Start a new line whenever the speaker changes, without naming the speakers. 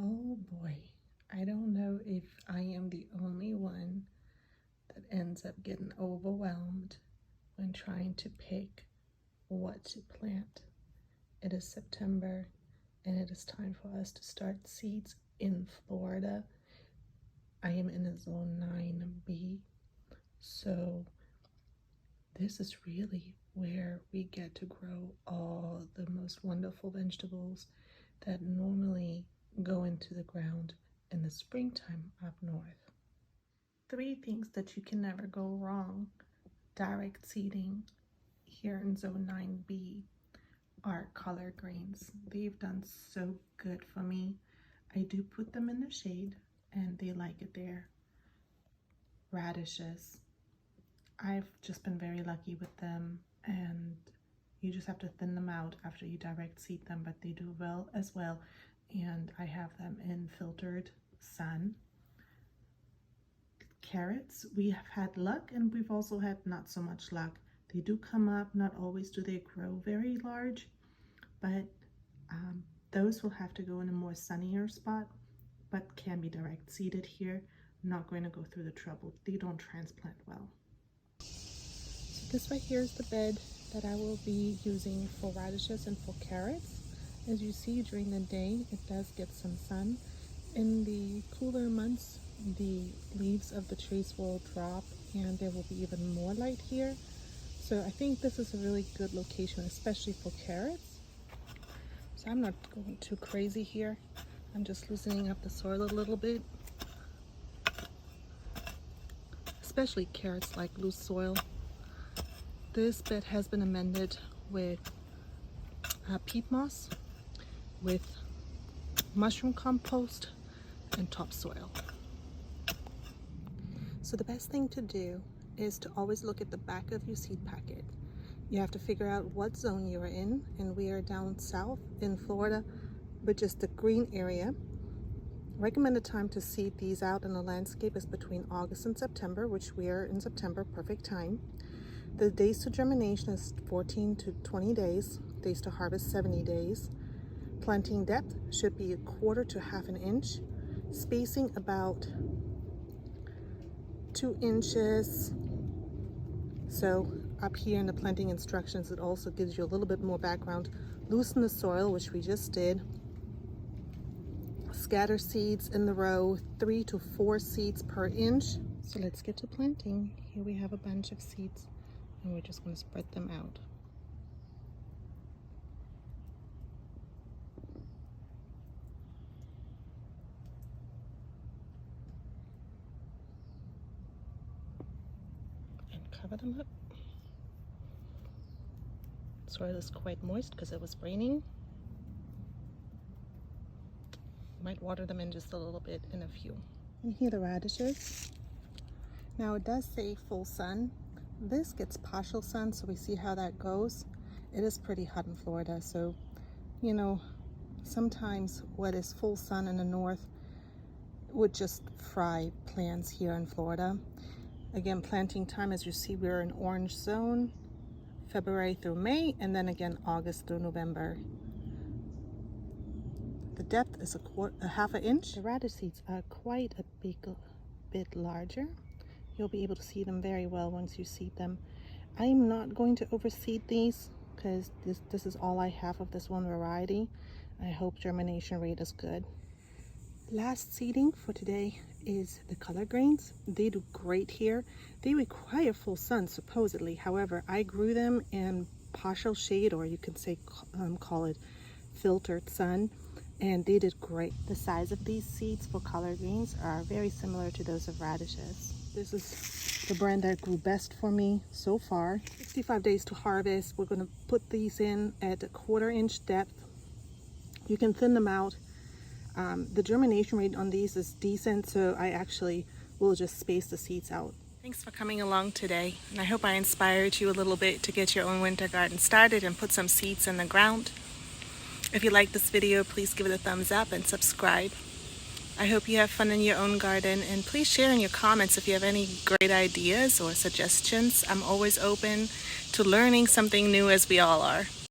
Oh boy, I don't know if I am the only one that ends up getting overwhelmed when trying to pick what to plant. It is September and it is time for us to start seeds in Florida. I am in a zone 9B, so this is really where we get to grow all the most wonderful vegetables that normally go into the ground in the springtime up north. 3 things that you can never go wrong direct seeding here in zone 9B are collard greens. They've done so good for me. I do put them in the shade and they like it there. Radishes, I've just been very lucky with them, and you just have to thin them out after you direct seed them, but they do well as well, and I have them in filtered sun. Carrots, we have had luck and we've also had not so much luck. They do come up, not always do they grow very large, but those will have to go in a more sunnier spot, but can be direct seeded here. I'm not going to go through the trouble. They don't transplant well. This right here is the bed that I will be using for radishes and for carrots. As you see, during the day it does get some sun. In the cooler months, the leaves of the trees will drop and there will be even more light here. So I think this is a really good location, especially for carrots. So I'm not going too crazy here. I'm just loosening up the soil a little bit. Especially carrots like loose soil. This bed has been amended with peat moss, with mushroom compost, and topsoil. So the best thing to do is to always look at the back of your seed packet. You have to figure out what zone you are in, and we are down south in Florida, which is the green area. Recommended time to seed these out in the landscape is between August and September, which we are in September, perfect time. The days to germination is 14 to 20 days, days to harvest 70 days. Planting depth should be 1/4 to 1/2 inch. Spacing about 2 inches. So up here in the planting instructions, it also gives you a little bit more background. Loosen the soil, which we just did. Scatter seeds in the row, 3 to 4 seeds per inch. So let's get to planting. Here we have a bunch of seeds, and we're just going to spread them out. And cover them up. Soil is quite moist because it was raining. Might water them in just a little bit in a few. And here are the radishes. Now it does say full sun. This gets partial sun, so we see how that goes. It is pretty hot in Florida, so you know, sometimes what is full sun in the north would just fry plants here in Florida. Again, planting time, as you see, we're in orange zone, February through May, and then again August through November. The depth is a 1/2 inch. The radish seeds are quite a bit larger. You'll be able to see them very well once you seed them. I'm not going to overseed these because this is all I have of this one variety. I hope germination rate is good. Last seeding for today is the collard greens. They do great here. They require full sun supposedly. However, I grew them in partial shade, or you could say call it filtered sun, and they did great. The size of these seeds for collard greens are very similar to those of radishes. This is the brand that grew best for me so far. 65 days to harvest. We're going to put these in at a 1/4 inch depth. You can thin them out. The germination rate on these is decent, so I actually will just space the seeds out. Thanks for coming along today, and I hope I inspired you a little bit to get your own winter garden started and put some seeds in the ground. If you like this video, please give it a thumbs up and subscribe. I hope you have fun in your own garden, and please share in your comments if you have any great ideas or suggestions. I'm always open to learning something new, as we all are.